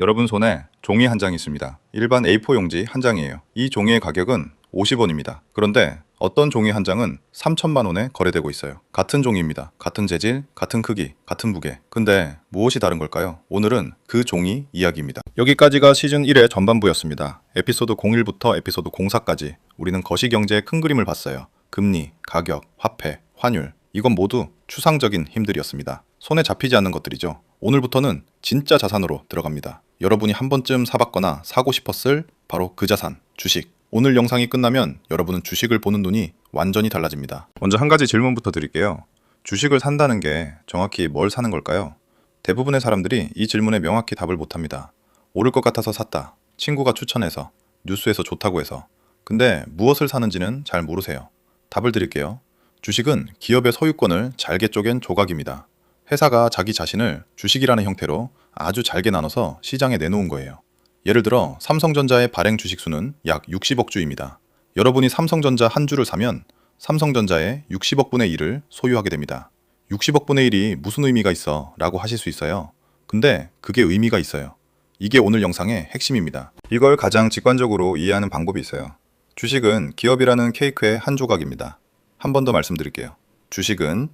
여러분 손에 종이 한 장이 있습니다. 일반 A4 용지 한 장이에요. 이 종이의 가격은 50원입니다. 그런데 어떤 종이 한 장은 3천만 원에 거래되고 있어요. 같은 종이입니다. 같은 재질, 같은 크기, 같은 무게. 근데 무엇이 다른 걸까요? 오늘은 그 종이 이야기입니다. 여기까지가 시즌 1의 전반부였습니다. 에피소드 01부터 에피소드 04까지 우리는 거시경제의 큰 그림을 봤어요. 금리, 가격, 화폐, 환율. 이건 모두 추상적인 힘들이었습니다. 손에 잡히지 않는 것들이죠. 오늘부터는 진짜 자산으로 들어갑니다. 여러분이 한 번쯤 사봤거나 사고 싶었을 바로 그 자산, 주식. 오늘 영상이 끝나면 여러분은 주식을 보는 눈이 완전히 달라집니다. 먼저 한 가지 질문부터 드릴게요. 주식을 산다는 게 정확히 뭘 사는 걸까요? 대부분의 사람들이 이 질문에 명확히 답을 못합니다. 오를 것 같아서 샀다. 친구가 추천해서, 뉴스에서 좋다고 해서. 근데 무엇을 사는지는 잘 모르세요. 답을 드릴게요. 주식은 기업의 소유권을 잘게 쪼갠 조각입니다. 회사가 자기 자신을 주식이라는 형태로 아주 잘게 나눠서 시장에 내놓은 거예요. 예를 들어 삼성전자의 발행 주식수는 약 60억 주입니다. 여러분이 삼성전자 한 주를 사면 삼성전자의 60억 분의 1을 소유하게 됩니다. 60억 분의 1이 무슨 의미가 있어? 라고 하실 수 있어요. 근데 그게 의미가 있어요. 이게 오늘 영상의 핵심입니다. 이걸 가장 직관적으로 이해하는 방법이 있어요. 주식은 기업이라는 케이크의 한 조각입니다. 한 번 더 말씀드릴게요. 주식은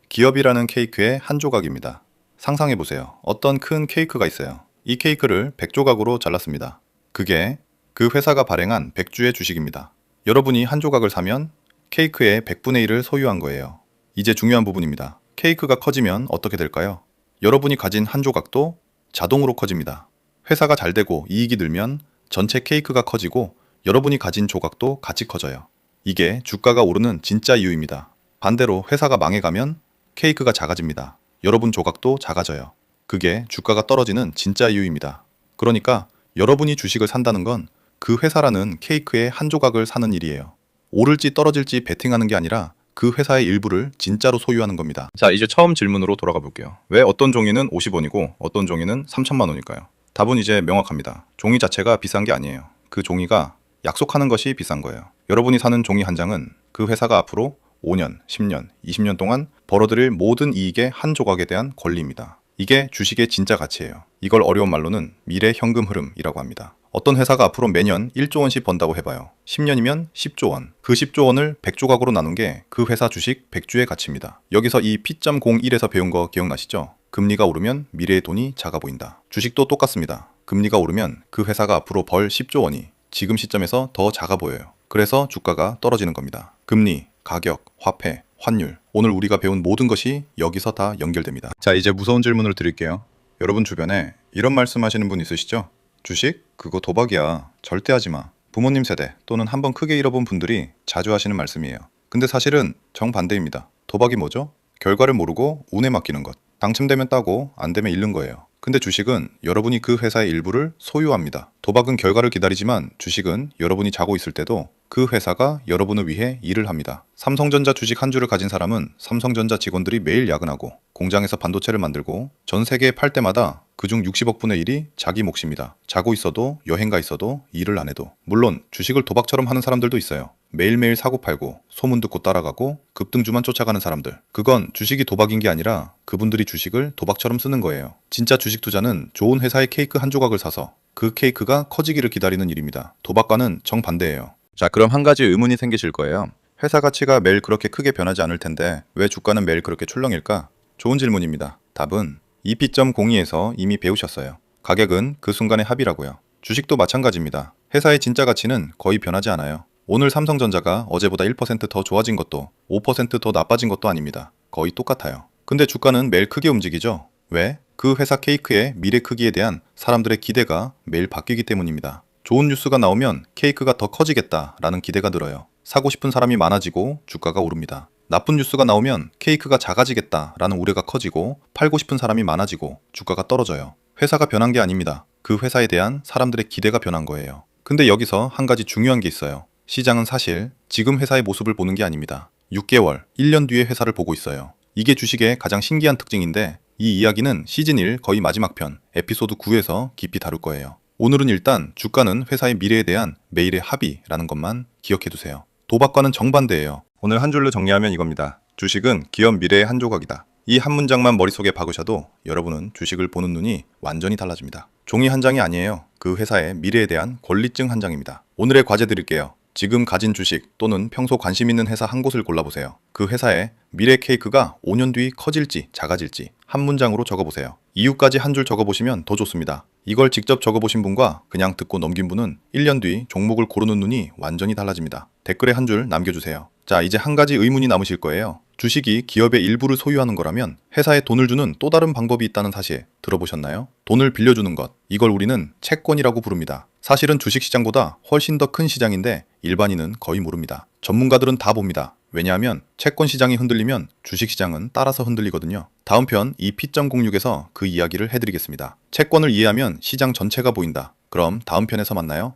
기업이라는 케이크의 한 조각입니다. 상상해보세요. 어떤 큰 케이크가 있어요. 이 케이크를 100조각으로 잘랐습니다. 그게 그 회사가 발행한 100주의 주식입니다. 여러분이 한 조각을 사면 케이크의 100분의 1을 소유한 거예요. 이제 중요한 부분입니다. 케이크가 커지면 어떻게 될까요? 여러분이 가진 한 조각도 자동으로 커집니다. 회사가 잘 되고 이익이 늘면 전체 케이크가 커지고 여러분이 가진 조각도 같이 커져요. 이게 주가가 오르는 진짜 이유입니다. 반대로 회사가 망해가면 케이크가 작아집니다. 여러분 조각도 작아져요. 그게 주가가 떨어지는 진짜 이유입니다. 그러니까 여러분이 주식을 산다는 건 그 회사라는 케이크의 한 조각을 사는 일이에요. 오를지 떨어질지 베팅하는 게 아니라 그 회사의 일부를 진짜로 소유하는 겁니다. 자, 이제 처음 질문으로 돌아가 볼게요. 왜 어떤 종이는 50원이고 어떤 종이는 3천만 원일까요? 답은 이제 명확합니다. 종이 자체가 비싼 게 아니에요. 그 종이가 약속하는 것이 비싼 거예요. 여러분이 사는 종이 한 장은 그 회사가 앞으로 5년, 10년, 20년 동안 벌어들일 모든 이익의 한 조각에 대한 권리입니다. 이게 주식의 진짜 가치예요. 이걸 어려운 말로는 미래 현금 흐름이라고 합니다. 어떤 회사가 앞으로 매년 1조 원씩 번다고 해봐요. 10년이면 10조 원. 그 10조 원을 100조각으로 나눈 게 그 회사 주식 100주의 가치입니다. 여기서 이 P.01에서 배운 거 기억나시죠? 금리가 오르면 미래의 돈이 작아 보인다. 주식도 똑같습니다. 금리가 오르면 그 회사가 앞으로 벌 10조 원이 지금 시점에서 더 작아 보여요. 그래서 주가가 떨어지는 겁니다. 금리, 가격, 화폐, 환율. 오늘 우리가 배운 모든 것이 여기서 다 연결됩니다. 자, 이제 무서운 질문을 드릴게요. 여러분 주변에 이런 말씀하시는 분 있으시죠? 주식? 그거 도박이야. 절대 하지 마. 부모님 세대 또는 한번 크게 잃어본 분들이 자주 하시는 말씀이에요. 근데 사실은 정반대입니다. 도박이 뭐죠? 결과를 모르고 운에 맡기는 것. 당첨되면 따고 안 되면 잃는 거예요. 근데 주식은 여러분이 그 회사의 일부를 소유합니다. 도박은 결과를 기다리지만 주식은 여러분이 자고 있을 때도 그 회사가 여러분을 위해 일을 합니다. 삼성전자 주식 한 주를 가진 사람은 삼성전자 직원들이 매일 야근하고 공장에서 반도체를 만들고 전 세계에 팔 때마다 그중 60억 분의 1이 자기 몫입니다. 자고 있어도 여행가 있어도 일을 안 해도. 물론 주식을 도박처럼 하는 사람들도 있어요. 매일매일 사고 팔고 소문 듣고 따라가고 급등주만 쫓아가는 사람들. 그건 주식이 도박인 게 아니라 그분들이 주식을 도박처럼 쓰는 거예요. 진짜 주식 투자는 좋은 회사의 케이크 한 조각을 사서 그 케이크가 커지기를 기다리는 일입니다. 도박과는 정반대예요. 자, 그럼 한 가지 의문이 생기실 거예요. 회사 가치가 매일 그렇게 크게 변하지 않을 텐데 왜 주가는 매일 그렇게 출렁일까? 좋은 질문입니다. 답은 EP.02에서 이미 배우셨어요. 가격은 그 순간의 합이라고요. 주식도 마찬가지입니다. 회사의 진짜 가치는 거의 변하지 않아요. 오늘 삼성전자가 어제보다 1%더 좋아진 것도 5%더 나빠진 것도 아닙니다. 거의 똑같아요. 근데 주가는 매일 크게 움직이죠? 왜? 그 회사 케이크의 미래 크기에 대한 사람들의 기대가 매일 바뀌기 때문입니다. 좋은 뉴스가 나오면 케이크가 더 커지겠다라는 기대가 늘어요. 사고 싶은 사람이 많아지고 주가가 오릅니다. 나쁜 뉴스가 나오면 케이크가 작아지겠다라는 우려가 커지고 팔고 싶은 사람이 많아지고 주가가 떨어져요. 회사가 변한 게 아닙니다. 그 회사에 대한 사람들의 기대가 변한 거예요. 근데 여기서 한 가지 중요한 게 있어요. 시장은 사실 지금 회사의 모습을 보는 게 아닙니다. 6개월, 1년 뒤의 회사를 보고 있어요. 이게 주식의 가장 신기한 특징인데 이 이야기는 시즌 1 거의 마지막 편 에피소드 9에서 깊이 다룰 거예요. 오늘은 일단 주가는 회사의 미래에 대한 매일의 합의라는 것만 기억해 두세요. 도박과는 정반대예요. 오늘 한 줄로 정리하면 이겁니다. 주식은 기업 미래의 한 조각이다. 이 한 문장만 머릿속에 박으셔도 여러분은 주식을 보는 눈이 완전히 달라집니다. 종이 한 장이 아니에요. 그 회사의 미래에 대한 권리증 한 장입니다. 오늘의 과제 드릴게요. 지금 가진 주식 또는 평소 관심 있는 회사 한 곳을 골라보세요. 그 회사의 미래 케이크가 5년 뒤 커질지 작아질지 한 문장으로 적어보세요. 이유까지 한 줄 적어보시면 더 좋습니다. 이걸 직접 적어보신 분과 그냥 듣고 넘긴 분은 1년 뒤 종목을 고르는 눈이 완전히 달라집니다. 댓글에 한 줄 남겨주세요. 자, 이제 한 가지 의문이 남으실 거예요. 주식이 기업의 일부를 소유하는 거라면 회사에 돈을 주는 또 다른 방법이 있다는 사실 들어보셨나요? 돈을 빌려주는 것, 이걸 우리는 채권이라고 부릅니다. 사실은 주식시장보다 훨씬 더 큰 시장인데 일반인은 거의 모릅니다. 전문가들은 다 봅니다. 왜냐하면 채권 시장이 흔들리면 주식시장은 따라서 흔들리거든요. 다음 편 이 P.06에서 그 이야기를 해드리겠습니다. 채권을 이해하면 시장 전체가 보인다. 그럼 다음 편에서 만나요.